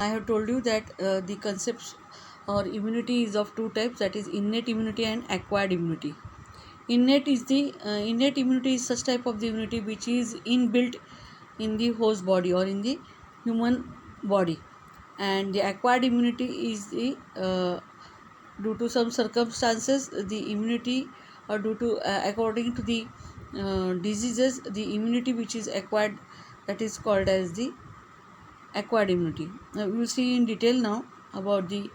I have told you that the concepts or immunity is of two types, that is innate immunity and acquired immunity. Innate immunity is such type of the immunity which is inbuilt in the host body or in the human body, and the acquired immunity is the due to some circumstances the immunity, or due to according to the diseases, the immunity which is acquired, that is called as the acquired immunity. Now we will see in detail now about the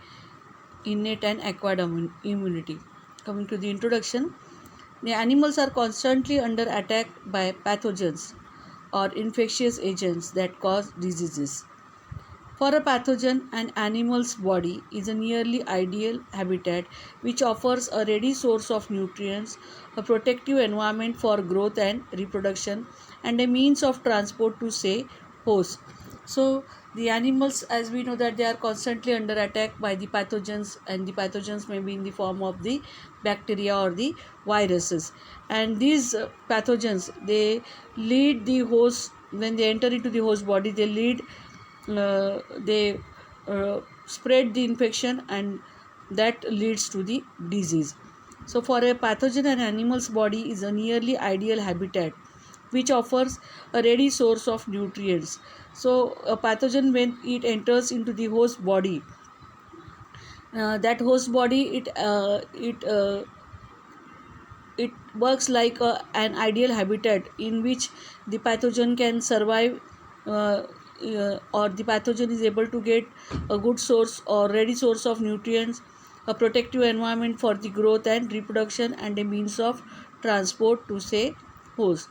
innate and acquired immunity. Coming to the introduction, the animals are constantly under attack by pathogens or infectious agents that cause diseases. For a pathogen, an animal's body is a nearly ideal habitat which offers a ready source of nutrients, a protective environment for growth and reproduction, and a means of transport to, say, host. So, the animals, as we know, that they are constantly under attack by the pathogens, and the pathogens may be in the form of the bacteria or the viruses. And these pathogens, they lead the host, when they enter into the host body, they spread the infection, and that leads to the disease. So for a pathogen, an animal's body is a nearly ideal habitat which offers a ready source of nutrients. So a pathogen, when it enters into the host body, that host body, it works like an ideal habitat in which the pathogen can survive, or the pathogen is able to get a good source or ready source of nutrients, a protective environment for the growth and reproduction, and a means of transport to, say, host.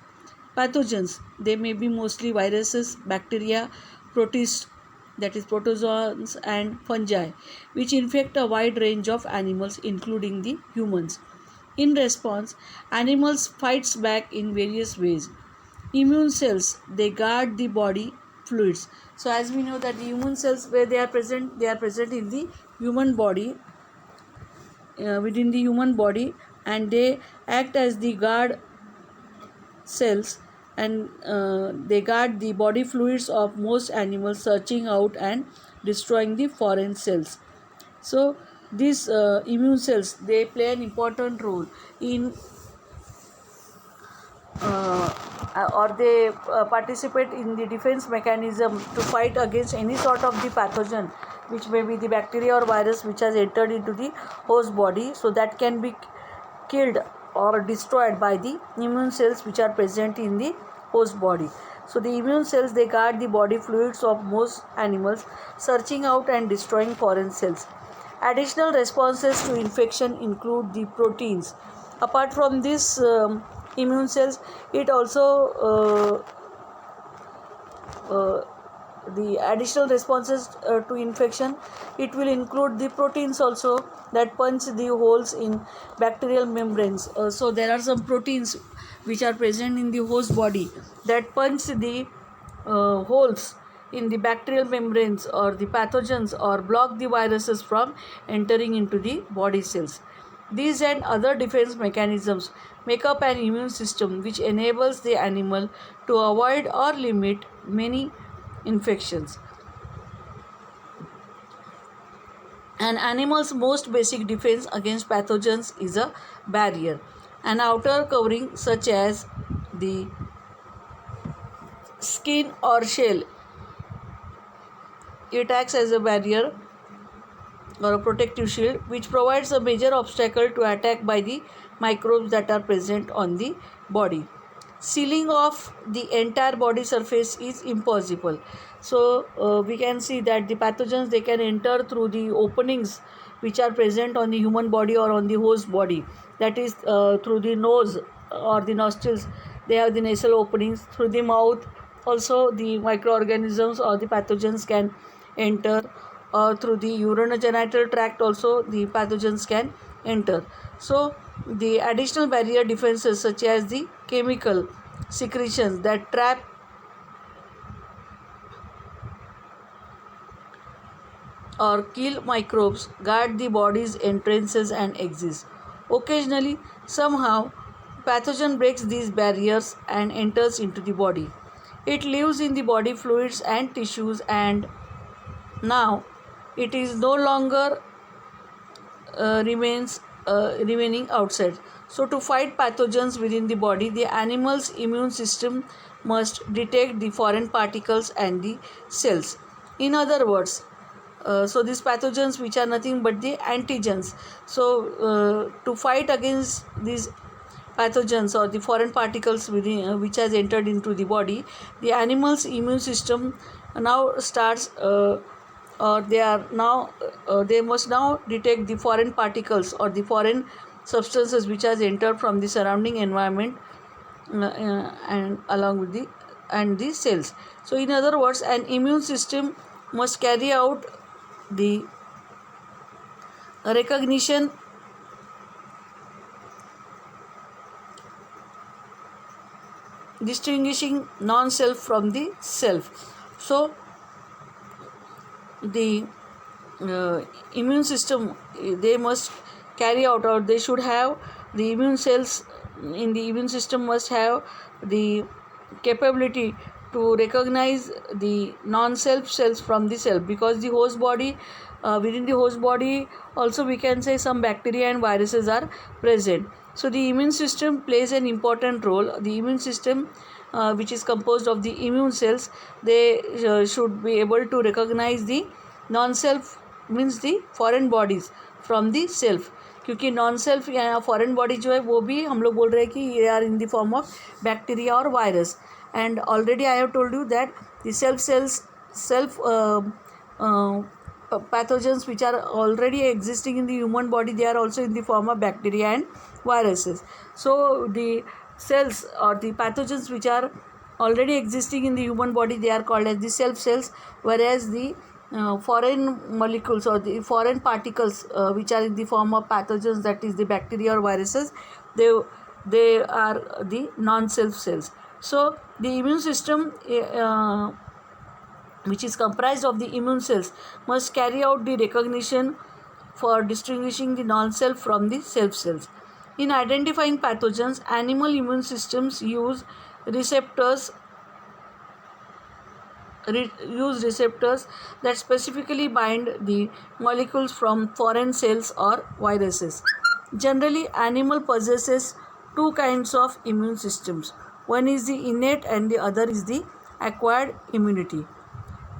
Pathogens, they may be mostly viruses, bacteria, protists, that is protozoans, and fungi, which infect a wide range of animals including the humans. In response, animals fights back in various ways. Immune cells, they guard the body fluids. So as we know that the immune cells, where they are present in the human body, within the human body, and they act as the guard cells, and they guard the body fluids of most animals, searching out and destroying the foreign cells. So these immune cells, they play an important role in or they participate in the defense mechanism to fight against any sort of the pathogen, which may be the bacteria or virus which has entered into the host body, so that can be killed or destroyed by the immune cells which are present in the host body. So the immune cells, they guard the body fluids of most animals, searching out and destroying foreign cells. Additional responses to infection include the proteins. Apart from this immune cells, it also the additional responses to infection, it will include the proteins also that punch the holes in bacterial membranes. So there are some proteins which are present in the host body that punch the holes in the bacterial membranes or the pathogens, or block the viruses from entering into the body cells. These and other defense mechanisms make up an immune system which enables the animal to avoid or limit many infections. An animal's most basic defense against pathogens is a barrier, an outer covering such as the skin or shell. It acts as a barrier or a protective shield which provides a major obstacle to attack by the microbes that are present on the body. Sealing off the entire body surface is impossible. So we can see that the pathogens, they can enter through the openings which are present on the human body or on the host body, that is through the nose or the nostrils, they have the nasal openings. Through the mouth also the microorganisms or the pathogens can enter, through the urinogenital tract also the pathogens can enter. So the additional barrier defenses such as the chemical secretions that trap or kill microbes guard the body's entrances and exits. Occasionally, somehow, pathogen breaks these barriers and enters into the body. It lives in the body fluids and tissues, and Now it is no longer remaining outside. So to fight pathogens within the body, the animal's immune system must detect the foreign particles and the cells. In other words, so these pathogens, which are nothing but the antigens. So to fight against these pathogens or the foreign particles within, which has entered into the body, the animal's immune system now starts or they are now they must now detect the foreign particles or the foreign substances which has entered from the surrounding environment and along with the cells. So in other words, an immune system must carry out the recognition, distinguishing non-self from the self. So the immune system, they must carry out, or they should have, the immune cells in the immune system must have the capability to recognize the non-self cells from the self, because the host body, within the host body also we can say some bacteria and viruses are present. So the immune system plays an important role. The immune system, which is composed of the immune cells, they should be able to recognize the non-self, means the foreign bodies from the self. क्योंकि non self या foreign body जो है वो भी हम लोग बोल रहे हैं कि ये are in the form of bacteria और virus. And already I have told you that the self pathogens which are already existing in the human body, they are also in the form of bacteria and viruses. So the cells or the pathogens which are already existing in the human body, they are called as the self cells, whereas the foreign molecules or the foreign particles which are in the form of pathogens, that is the bacteria or viruses, they are the non-self cells. So the immune system, which is comprised of the immune cells, must carry out the recognition for distinguishing the non-self from the self cells. In identifying pathogens, animal immune systems use receptors that specifically bind the molecules from foreign cells or viruses. Generally, animal possesses two kinds of immune systems. One is the innate and the other is the acquired immunity.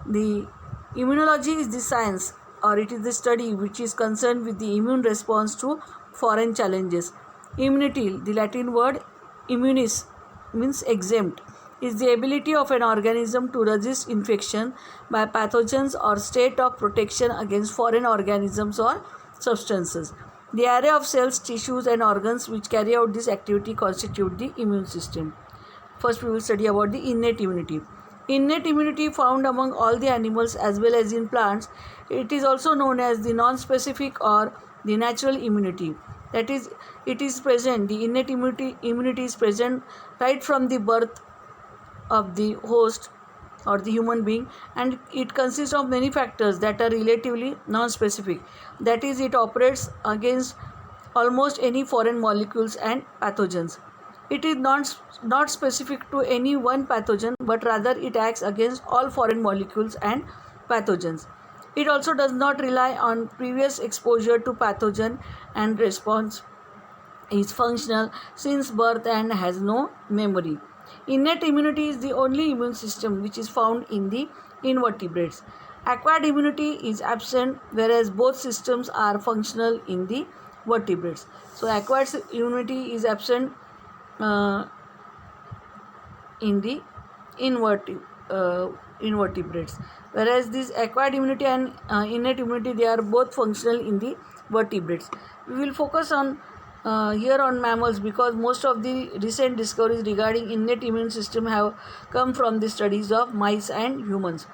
The immunology is the science, or it is the study which is concerned with the immune response to foreign challenges. Immunity, the Latin word immunis, means exempt, is the ability of an organism to resist infection by pathogens or state of protection against foreign organisms or substances. The array of cells, tissues and organs which carry out this activity constitute the immune system. First we will study about the innate immunity. Innate immunity found among all the animals as well as in plants. It is also known as the non-specific or the natural immunity. That is, it is present, the innate immunity is present right from the birth of the host or the human being, and it consists of many factors that are relatively non-specific. That is, it operates against almost any foreign molecules and pathogens. It is not specific to any one pathogen, but rather it acts against all foreign molecules and pathogens. It also does not rely on previous exposure to pathogen, and response is functional since birth and has no memory. Innate immunity is the only immune system which is found in the invertebrates. Acquired immunity is absent, whereas both systems are functional in the vertebrates. So acquired immunity is absent in the invertebrates, whereas this acquired immunity and innate immunity, they are both functional in the vertebrates. We will focus on here on mammals, because most of the recent discoveries regarding innate immune system have come from the studies of mice and humans.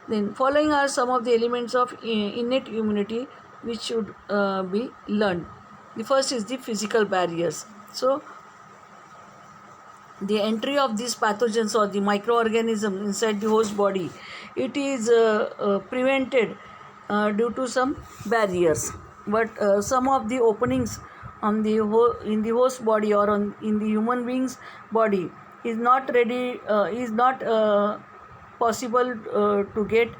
Then following are some of the elements of innate immunity which should be learned. The first is the physical barriers. So the entry of these pathogens or the microorganisms inside the host body, it is prevented due to some barriers, but some of the openings on the in the host body or in the human being's body is not possible to get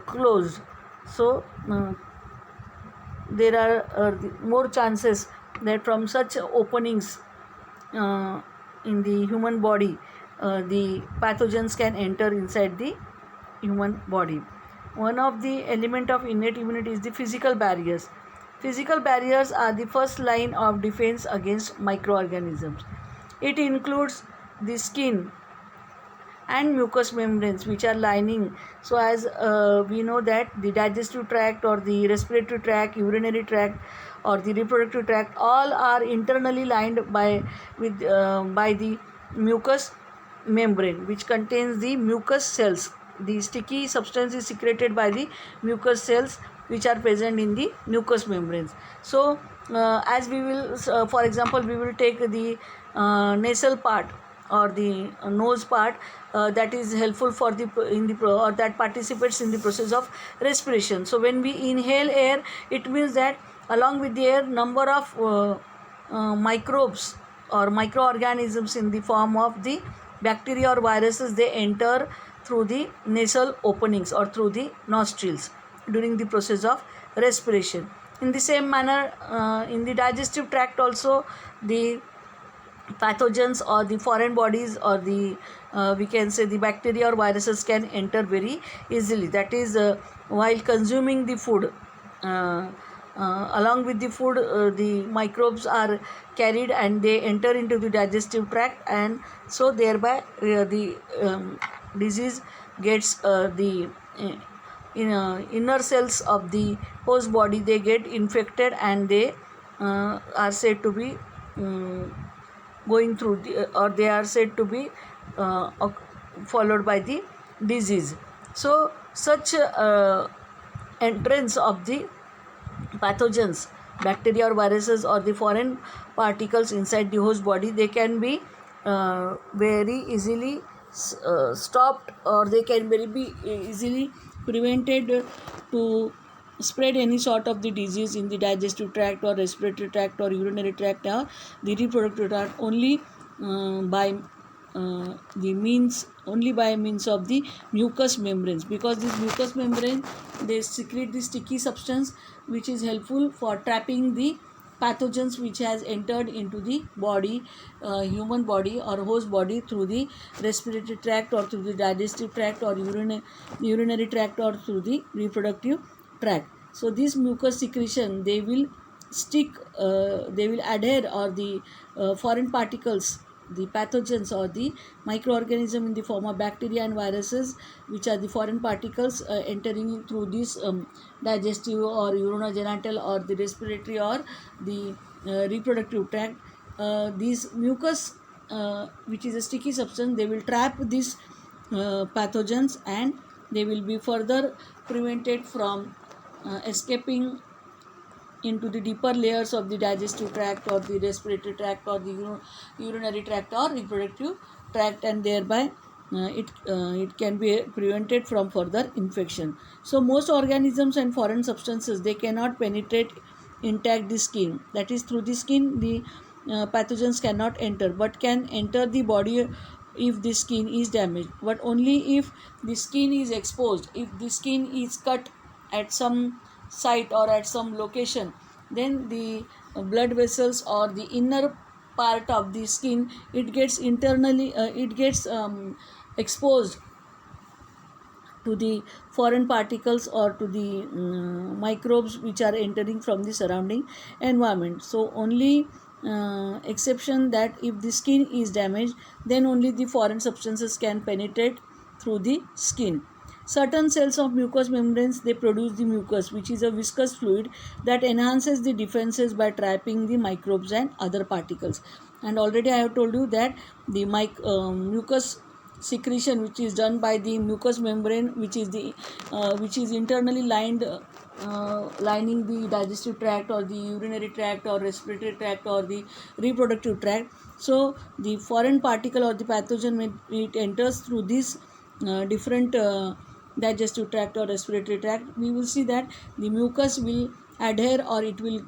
closed. So there are more chances that from such openings uh, in the human body the pathogens can enter inside the human body. One of the element of innate immunity is the physical barriers. Physical barriers are the first line of defense against microorganisms. It includes the skin and mucous membranes which are lining. So as we know that the digestive tract or the respiratory tract, urinary tract or the reproductive tract, all are internally lined by the mucous membrane which contains the mucous cells. The sticky substance is secreted by the mucous cells which are present in the mucous membranes. So as we will for example, we will take the nasal part or the nose part that is helpful for the or that participates in the process of respiration. So when we inhale air, it means that along with the air, number of microbes or microorganisms in the form of the bacteria or viruses, they enter through the nasal openings or through the nostrils during the process of respiration. In the same manner, in the digestive tract also, the pathogens or the foreign bodies or the we can say the bacteria or viruses can enter very easily. That is while consuming the food, along with the food, the microbes are carried and they enter into the digestive tract, and so thereby the disease gets the inner cells of the host body, they get infected and they are said to be going through or they are said to be followed by the disease. So such entrance of the pathogens, bacteria or viruses or the foreign particles inside the host body, they can be very easily stopped, or they can very be easily prevented to spread any sort of the disease in the digestive tract or respiratory tract or urinary tract or the reproductive tract only by means of the mucous membranes, because this mucous membrane, they secrete the sticky substance which is helpful for trapping the pathogens which has entered into the body, human body or host body through the respiratory tract or through the digestive tract or urinary tract or through the reproductive tract. So this mucous secretion, they will stick, they will adhere, or the foreign particles, the pathogens or the microorganism in the form of bacteria and viruses, which are the foreign particles entering through this digestive or urinogenital or the respiratory or the reproductive tract. These mucus, which is a sticky substance, they will trap these pathogens and they will be further prevented from escaping into the deeper layers of the digestive tract or the respiratory tract or the urinary tract or reproductive tract, and thereby it can be prevented from further infection. So most organisms and foreign substances, they cannot penetrate intact the skin. That is, through the skin the pathogens cannot enter, but can enter the body if the skin is damaged, but only if the skin is exposed. If the skin is cut at some site or at some location, then the blood vessels or the inner part of the skin, it gets internally exposed to the foreign particles or to the microbes which are entering from the surrounding environment. So only exception that if the skin is damaged, then only the foreign substances can penetrate through the skin. Certain cells of mucous membranes, they produce the mucus, which is a viscous fluid that enhances the defenses by trapping the microbes and other particles. And already I have told you that the mucus secretion, which is done by the mucous membrane, which is internally lining the digestive tract or the urinary tract or respiratory tract or the reproductive tract. So the foreign particle or the pathogen, when it enters through this different digestive tract or respiratory tract, we will see that the mucus will adhere or it will